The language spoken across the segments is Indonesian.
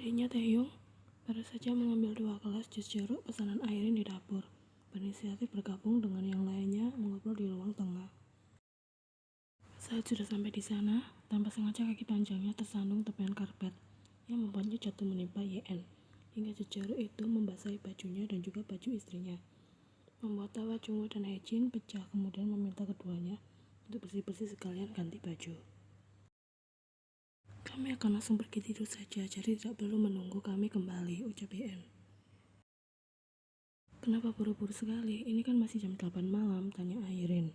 Harinya Taehyung baru saja mengambil 2 gelas jus jeruk pesanan Airin di dapur, berinisiatif bergabung dengan yang lainnya mengobrol di ruang tengah. Saat sudah sampai di sana, tanpa sengaja kaki panjangnya tersandung tepian karpet yang membuatnya jatuh menimpa Yen, hingga jus jeruk itu membasahi bajunya dan juga baju istrinya. Membuat tawa Jungwoo dan Haejin pecah, kemudian meminta keduanya untuk bersih-bersih sekalian ganti baju. Kami akan langsung pergi tidur saja, jadi tidak perlu menunggu kami kembali, ucap Yen. Kenapa buru-buru sekali? Ini kan masih jam 8 malam, tanya Airin.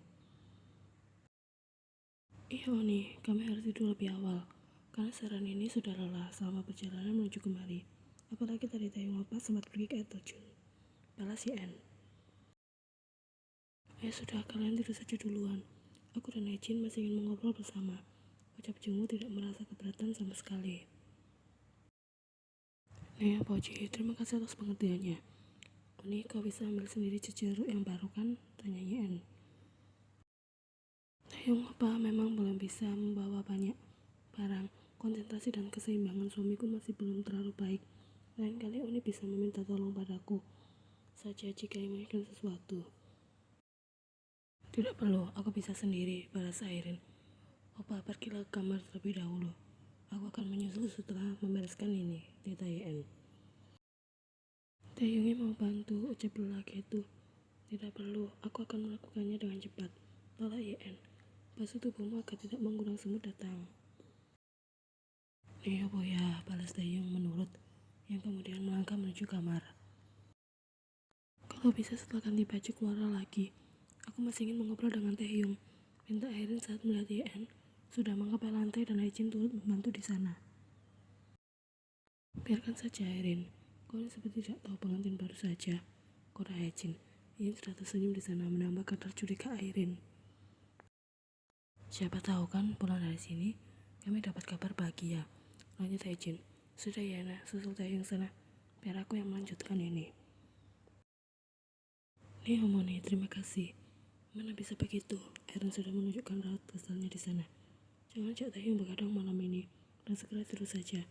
Iya nih, kami harus tidur lebih awal, karena saran ini sudah lelah selama perjalanan menuju kemari. Apalagi tadi Taehyung lepas sempat pergi ke air terjun. Balas Yen. Ya sudah, kalian tidur saja duluan. Aku dan Haejin masih ingin mengobrol bersama, ucap Jungwoo tidak merasa keberatan sama sekali. Nih, Poji, terima kasih atas pengertiannya. Oni, kau bisa ambil sendiri jus jeruk yang baru kan? Tanya Yen. Taehyung apa memang belum bisa membawa banyak barang. Konsentrasi dan keseimbangan suamiku masih belum terlalu baik. Lain kali Oni bisa meminta tolong padaku saja jika menginginkan sesuatu. Tidak perlu, aku bisa sendiri, balas Airin. Opa, pergilah ke kamar terlebih dahulu. Aku akan menyusul setelah membereskan ini, kata Yen. Taehyungnya mau bantu, ucap lelaki itu. Tidak perlu, aku akan melakukannya dengan cepat, lala Yen. Basuh tubuhmu agar tidak mengundang semut datang. Iya boya, balas Taehyung menurut, yang kemudian melangkah menuju kamar. Kalau bisa setelah ganti baju keluar lagi. Aku masih ingin mengobrol dengan Taehyung, minta Airin saat melihat Yen sudah mengepel lantai dan Haejin turut membantu di sana. Biarkan saja Airin, kau ini seperti tidak tahu pengantin baru saja, kata Haejin. Yen sudah tersenyum di sana menambah kadar curiga Airin. Siapa tahu kan pulang dari sini kami dapat kabar bahagia, lanjut Haejin. Sudah ya nah, susul Taehyung sana, biar aku yang melanjutkan ini. Nih Omoni, terima kasih. Mana bisa begitu? Airin sudah menunjukkan raut kesalnya di sana. Jangan ajak Taehyung begadang malam ini dan segera tidur saja.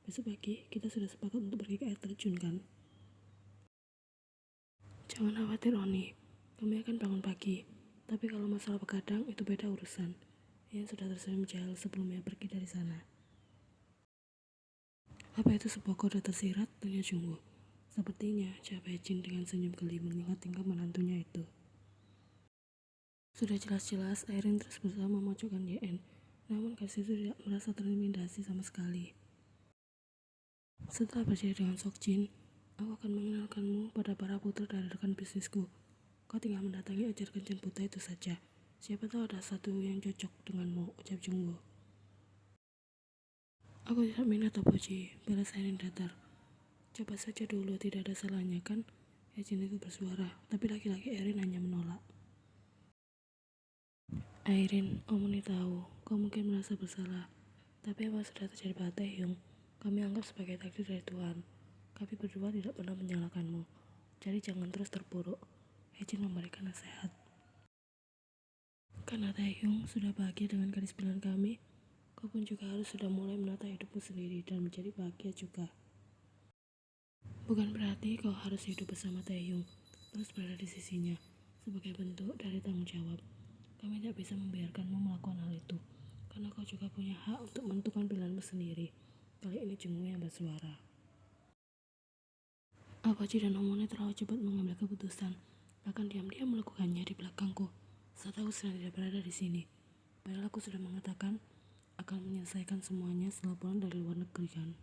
Besok pagi kita sudah sepakat untuk pergi ke air terjun kan? Jangan khawatir Oni, kami akan bangun pagi. Tapi kalau masalah begadang itu beda urusan. Ian sudah tersenyum jauh sebelumnya pergi dari sana. Apa itu sebuah kode tersirat? Tanya Jungwoo. Sepertinya, jawab Haejin dengan senyum geli mengingat tingkah menantunya itu. Sudah jelas-jelas Airin terus berusaha memojokkan Yen, namun gadis itu tidak merasa terintimidasi sama sekali. Setelah berjaya dengan Seokjin, aku akan mengenalkanmu pada para putra dari rekan bisnisku. Kau tinggal mendatangi ajar kencan buta itu saja. Siapa tahu ada satu yang cocok denganmu, ucap Jungwoo. Aku tidak minat Topoji, balas Airin datar. Coba saja dulu, tidak ada salahnya kan? Haejin itu bersuara, tapi laki-laki Airin hanya menolak. Airin, Om ini tahu, kau mungkin merasa bersalah. Tapi apa sudah terjadi pada Taehyung, kami anggap sebagai takdir dari Tuhan. Kami berdua tidak pernah menyalahkanmu. Jadi jangan terus terpuruk. Haejin memberikan nasihat. Karena Taehyung sudah bahagia dengan gadis pilihan kami, kau pun juga harus sudah mulai menata hidupmu sendiri dan menjadi bahagia juga. Bukan berarti kau harus hidup bersama Taehyung, terus berada di sisinya, sebagai bentuk dari tanggung jawab. Kami tidak bisa membiarkanmu melakukan hal itu, karena kau juga punya hak untuk menentukan pilihanmu sendiri. Kali ini Jungwoo yang bersuara. Apaji dan Omone terlalu cepat mengambil keputusan, bahkan diam-diam melakukannya di belakangku saat aku sedang tidak berada di sini. Padahal aku sudah mengatakan akan menyelesaikan semuanya setelah pulang dari luar negeri kan.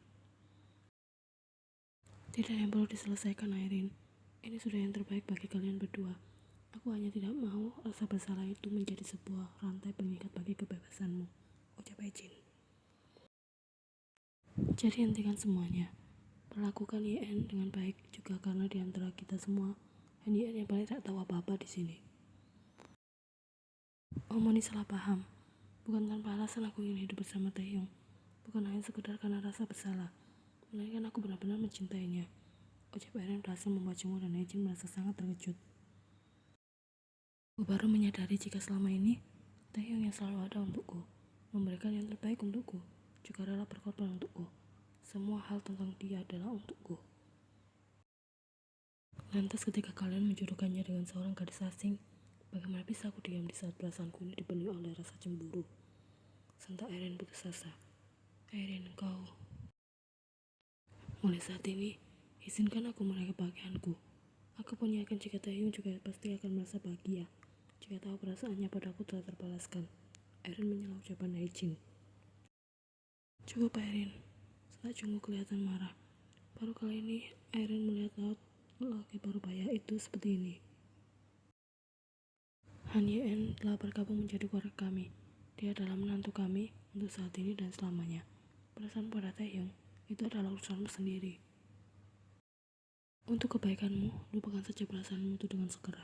Tidak yang perlu diselesaikan Airin. Ini sudah yang terbaik bagi kalian berdua. Aku hanya tidak mau rasa bersalah itu menjadi sebuah rantai pengikat bagi kebebasanmu, ucap Haejin. Jadi hentikan semuanya. Perlakukan Yen dengan baik juga karena di antara kita semua hanya Yen yang paling tak tahu apa-apa di sini. Omoni salah paham. Bukan tanpa alasan aku ingin hidup bersama Taehyung. Bukan hanya sekedar karena rasa bersalah, melainkan aku benar-benar mencintainya. Ucap Airin berhasil membuat Jungwoo dan Haejin merasa sangat terkejut. Aku baru menyadari jika selama ini Taehyung yang selalu ada untukku, memberikan yang terbaik untukku, juga rela berkorban untukku. Semua hal tentang dia adalah untukku. Lantas ketika kalian menjodohkannya dengan seorang gadis asing, bagaimana bisa aku diam di saat perasaanku ini dipenuhi oleh rasa cemburu? Sontak Airin putus asa. Airin, kau. Mulai saat ini, izinkan aku meraih kebahagiaanku. Aku pun yakin jika Taehyung juga pasti akan merasa bahagia jika tahu perasaannya padaku telah terbalaskan. Airin menyela ucapan Haejin. Cukup Airin, saat Jungwoo kelihatan marah. Baru kali ini Airin melihat laki parubaya itu seperti ini. Han Ye-en telah bergabung menjadi keluarga kami. Dia adalah menantu kami untuk saat ini dan selamanya. Perasaan pada Taehyung itu adalah urusanmu sendiri. Untuk kebaikanmu, lupakan saja perasaanmu itu dengan segera.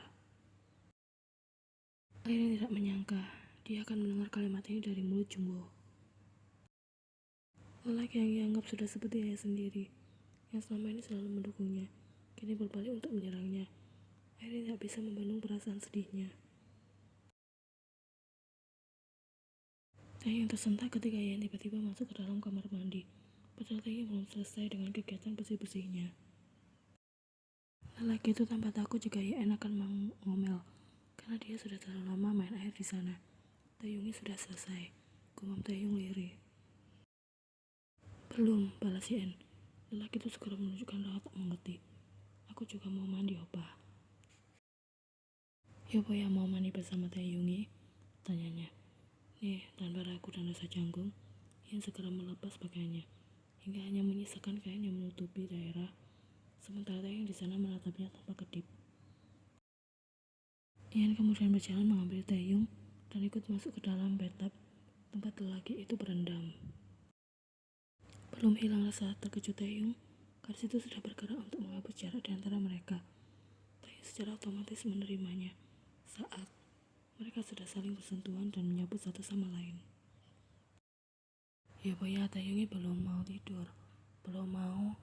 Airin tidak menyangka dia akan mendengar kalimat ini dari mulut Jungwoo. Lelaki yang dianggap sudah seperti ayah sendiri, yang selama ini selalu mendukungnya, kini berbalik untuk menyerangnya. Airin tidak bisa membendung perasaan sedihnya. Taehyung tersentak ketika Yen tiba-tiba masuk ke dalam kamar mandi. Padahal Taehyung belum selesai dengan kegiatan bersih-bersihnya. Lelaki itu tampak takut jika Yen akan mengomel, karena dia sudah terlalu lama main air di sana. Taehyungnya sudah selesai, gumam Taehyung lirih. Belum, balas Yen. Lelaki itu segera menunjukkan raut tak mengerti. Aku juga mau mandi, opa. Yopo ya mau mandi bersama Taehyung, tanyanya. Nih, tanpa ragu dan rasa canggung, Yen segera melepas pakaiannya, hingga hanya menyisakan kain yang menutupi daerah, sementara Taehyung di sana menatapnya tanpa kedip. Yen kemudian berjalan mengambil Taehyung dan ikut masuk ke dalam bathtub tempat lelaki itu berendam. Belum hilang rasa terkejut Taehyung, gadis itu sudah bergerak untuk menghapus jarak di antara mereka. Taehyung secara otomatis menerimanya saat mereka sudah saling bersentuhan dan menyapu satu sama lain. Ya boya, Taehyung belum mau tidur, belum mau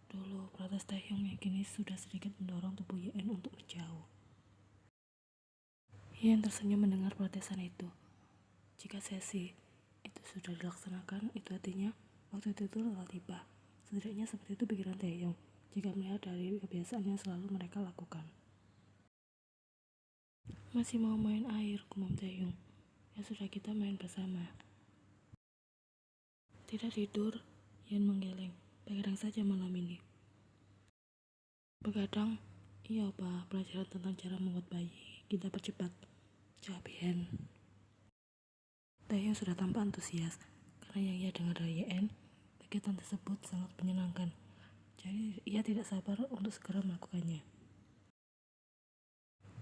dulu, protes Taehyung yang kini sudah sedikit mendorong tubuh Yen untuk menjauh. Yen tersenyum mendengar protesan itu. Jika sesi itu sudah dilaksanakan, itu artinya waktu itu telah tiba. Setidaknya seperti itu pikiran Taehyung jika melihat dari kebiasaan yang selalu mereka lakukan. Masih mau main air, gumam Taehyung. Ya sudah, kita main bersama. Tidak tidur, Yen menggeleng. Begadang saja malam ini. Begadang? Iya opa, pelajaran tentang cara membuat bayi kita percepat, jawab Yen. Taehyung sudah tampak antusias karena yang ia dengar dari Yen, kegiatan tersebut sangat menyenangkan. Jadi ia tidak sabar untuk segera melakukannya.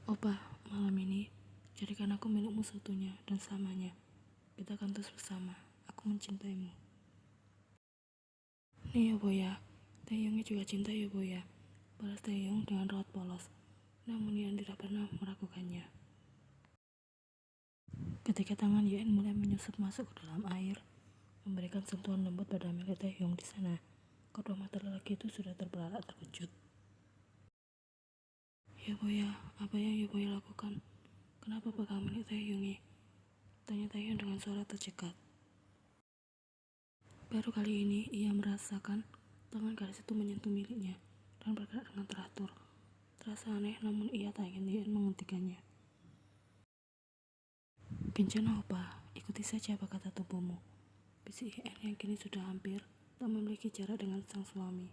Opa, malam ini jadikan aku milikmu seutuhnya dan selamanya. Kita akan terus bersama. Aku mencintaimu. Nih Yoboya, Taehyungnya juga cinta Yoboya, balas Taehyung dengan raut polos. Namun Yen tidak pernah meragukannya. Ketika tangan Yen mulai menyusup masuk ke dalam air, memberikan sentuhan lembut pada milik Taehyung di sana, kedua mata lelaki itu sudah terbelalak terkejut. Yoboya, apa yang Yoboya lakukan? Kenapa pegang milik Taehyung? Tanya Taehyung dengan suara tercekat. Baru kali ini ia merasakan tangan gadis itu menyentuh miliknya dan bergerak dengan teratur. Terasa aneh, namun ia tak ingin Yen menghentikannya. Kencana opa, ikuti saja apa kata tubuhmu, bisik Yen yang kini sudah hampir tak memiliki jarak dengan sang suami.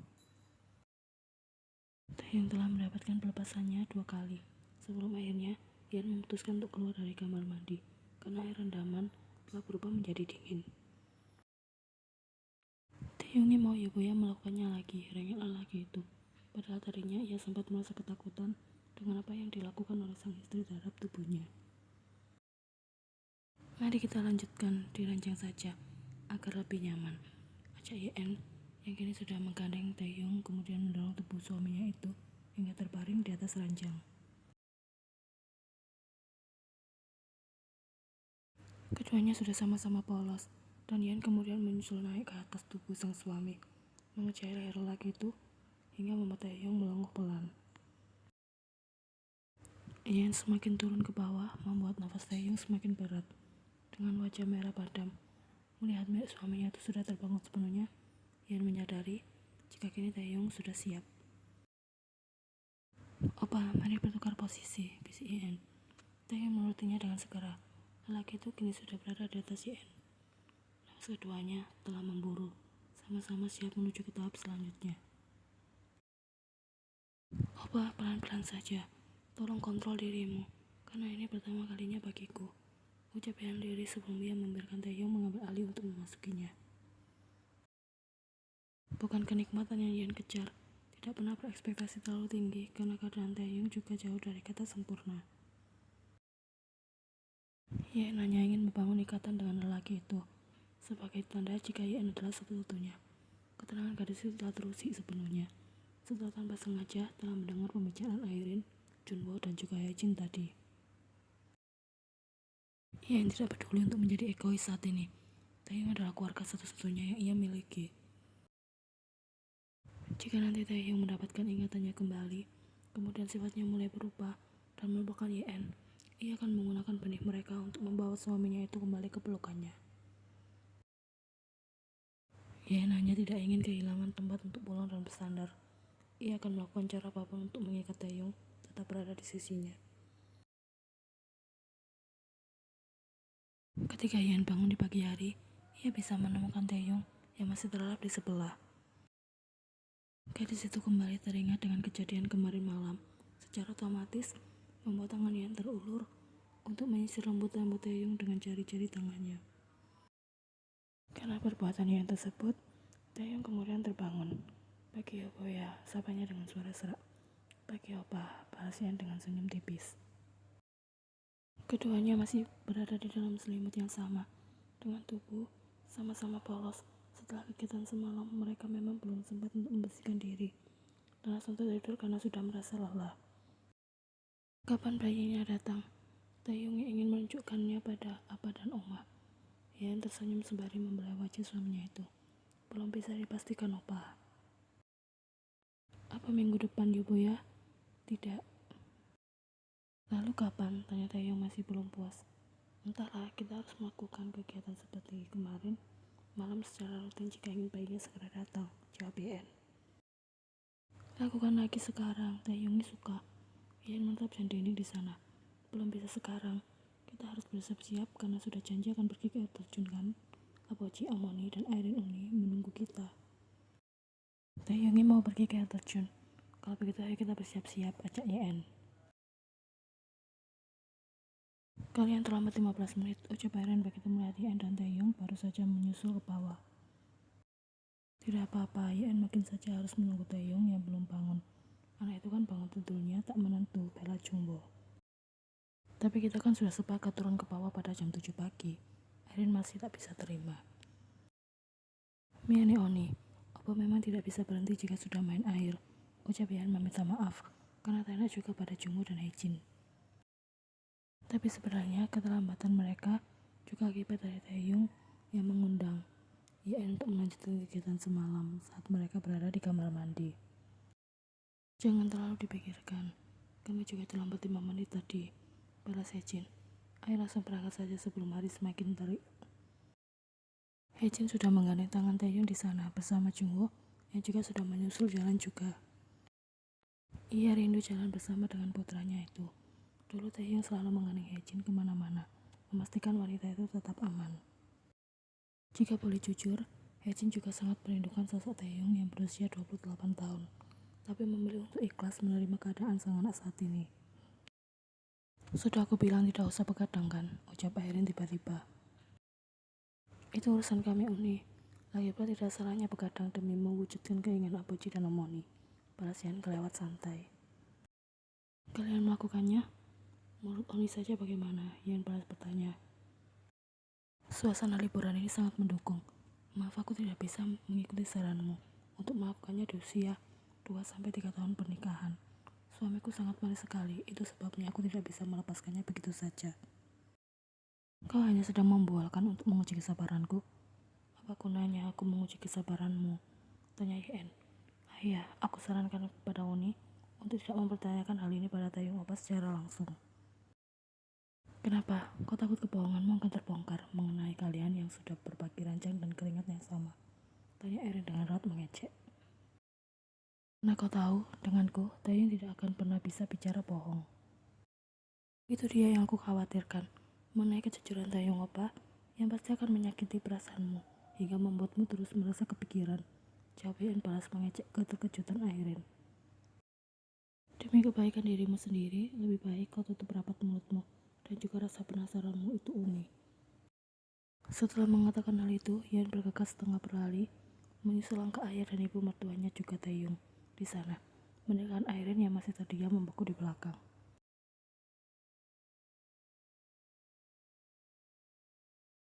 Taehyung telah mendapatkan pelepasannya 2 kali. Sebelum akhirnya Yen memutuskan untuk keluar dari kamar mandi karena air rendaman telah berubah menjadi dingin. Taehyung mau Yoboya melakukannya lagi, rengek lelaki itu. Padahal tadinya ia sempat merasa ketakutan dengan apa yang dilakukan oleh sang istri terhadap tubuhnya. Mari kita lanjutkan diranjang saja agar lebih nyaman, ajak Yen yang kini sudah menggandeng Taehyung kemudian mendorong tubuh suaminya itu hingga terbaring di atas ranjang. Keduanya sudah sama-sama polos dan Yen kemudian menyusul naik ke atas tubuh sang suami, mengejar leher lelaki itu hingga membuat Taehyung melongo pelan. Yen semakin turun ke bawah membuat nafas Taehyung semakin berat. Dengan wajah merah padam, melihat milik suaminya itu sudah terbangun sepenuhnya, Yan menyadari jika kini Taeyong sudah siap. "Opa, mari bertukar posisi," bisik Yan. Taeyong menurutinya dengan segera. Lelaki itu kini sudah berada di atas Yan. Nafas keduanya telah memburu, sama-sama siap menuju ke tahap selanjutnya. "Opa, pelan-pelan saja. Tolong kontrol dirimu, karena ini pertama kalinya bagiku," ucap Yan lirih sebelum ia membiarkan Taeyong mengambil alih untuk memasukinya. Bukan kenikmatan yang Yan kejar, tidak pernah berekspektasi terlalu tinggi karena keadaan Taeyong juga jauh dari kata sempurna. Yan hanya ingin membangun ikatan dengan lelaki itu, sebagai tanda jika Yan adalah satu-satunya. Ketenangan gadis itu telah terusik sepenuhnya, setelah tanpa sengaja telah mendengar pembicaraan Airin, Junwo, dan juga Haejin tadi. Yan tidak peduli untuk menjadi egois saat ini. Taeyong adalah keluarga satu-satunya yang ia miliki. Jika nanti Taeyong mendapatkan ingatannya kembali, kemudian sifatnya mulai berubah dan melupakan Yan, ia akan menggunakan benih mereka untuk membawa suaminya itu kembali ke pelukannya. Yan hanya tidak ingin kehilangan tempat untuk pulang dan bersandar. Ia akan melakukan cara apapun untuk mengikat Taeyong tetap berada di sisinya. Ketika Yan bangun di pagi hari, ia bisa menemukan Taeyong yang masih terlelap di sebelah. Gadis itu kembali teringat dengan kejadian kemarin malam. Secara otomatis, membuat tangan Yan terulur untuk menyisir rambut-rambut Taeyong dengan jari-jari tangannya. Karena perbuatan Yan tersebut, Taeyong kemudian terbangun. "Pagi opa ya," sapanya dengan suara serak. "Pagi opa," balas Yan dengan senyum tipis. Keduanya masih berada di dalam selimut yang sama, dengan tubuh sama-sama polos. Setelah kegiatan semalam, mereka memang belum sempat untuk membersihkan diri dan langsung tertidur karena sudah merasa lelah. Kapan bayinya datang? Taeyong ingin menunjukkannya pada Apa dan Oma. Yan tersenyum sembari membelah wajah suaminya itu. "Belum bisa dipastikan, Opa." "Apa minggu depan, Yobo ya?" "Tidak." "Lalu kapan?" tanya Taeyong masih belum puas. "Entahlah, kita harus melakukan kegiatan seperti kemarin malam secara rutin jika ingin bayinya segera datang," jawab Yan. "Lakukan lagi sekarang," Taeyong suka. Yan menatap Jandini di sana. "Belum bisa sekarang. Kita harus bersiap-siap karena sudah janji akan pergi ke air terjun kan? Apoji, Amoni, dan Airin Uni menunggu kita." "Taeyong mau pergi ke air terjun. Kalau begitu ayo kita bersiap-siap," ajak Yan. "Kalian terlambat 15 menit, ucap Airin begitu melihat Yan dan Taeyong baru saja menyusul ke bawah. "Tidak apa-apa," Yan makin saja harus menunggu Taeyong yang belum bangun. Anak itu kan bangun tidurnya tak menentu, bela Junwo. "Tapi kita kan sudah sepakat turun ke bawah pada jam 7 pagi. Airin masih tak bisa terima. "Miane Oni, apa memang tidak bisa berhenti jika sudah main air?" ucap Yan meminta maaf, karena tak enak juga pada Junwo dan Haejin. Tapi sebenarnya keterlambatan mereka juga akibat dari Taeyong yang mengundang Yan untuk melanjutkan kegiatan semalam saat mereka berada di kamar mandi. "Jangan terlalu dipikirkan. Kami juga terlambat 5 menit tadi," balas Haejin. "Ayo langsung berangkat saja sebelum hari semakin terik." Haejin sudah menggandeng tangan Taeyong di sana bersama Junwo yang juga sudah menyusul jalan juga. Ia rindu jalan bersama dengan putranya itu. Dulu Taeyong selalu menggandeng Haejin kemana-mana, memastikan wanita itu tetap aman. Jika boleh jujur, Haejin juga sangat merindukan sosok Taeyong yang berusia 28 tahun, tapi memilih untuk ikhlas menerima keadaan sang anak saat ini. "Sudah aku bilang tidak usah begadang kan," ucap Airin tiba-tiba. "Itu urusan kami, Uni. Lagipula tidak salahnya begadang demi mewujudkan keinginan Apoji dan Omoni," balas Yan kelewat santai. "Kalian melakukannya? Menurut Oni saja bagaimana?" Yan balas bertanya. "Suasana liburan ini sangat mendukung. Maaf aku tidak bisa mengikuti saranmu untuk melakukannya di usia 2-3 tahun pernikahan. Suamiku sangat manis sekali, itu sebabnya aku tidak bisa melepaskannya begitu saja." "Kau hanya sedang membualkan untuk menguji kesabaranku." "Apa gunanya aku menguji kesabaranmu?" tanya Yan. "Iya, aku sarankan kepada Uni untuk tidak mempertanyakan hal ini pada Taeyong Opa secara langsung." "Kenapa? Kau takut kebohonganmu akan terbongkar mengenai kalian yang sudah berbagi ranjang dan keringat yang sama?" Tanya Airin dengan raut mengejek. Karena kau tahu, denganku, Taeyong tidak akan pernah bisa bicara bohong. Itu dia yang aku khawatirkan. Mengenai kejujuran Taeyong Oppa, yang pasti akan menyakiti perasaanmu, hingga membuatmu terus merasa kepikiran. Jawab Yeon balas mengejek keterkejutan Airin. Demi kebaikan dirimu sendiri, lebih baik kau tutup rapat mulutmu, dan juga rasa penasaranmu itu Umi. Setelah mengatakan hal itu, Yeon bergegas setengah berlari, menyusul langkah ayah dan ibu mertuanya juga Taeyong di sana, meninggalkan Airin yang masih terdiam membeku di belakang.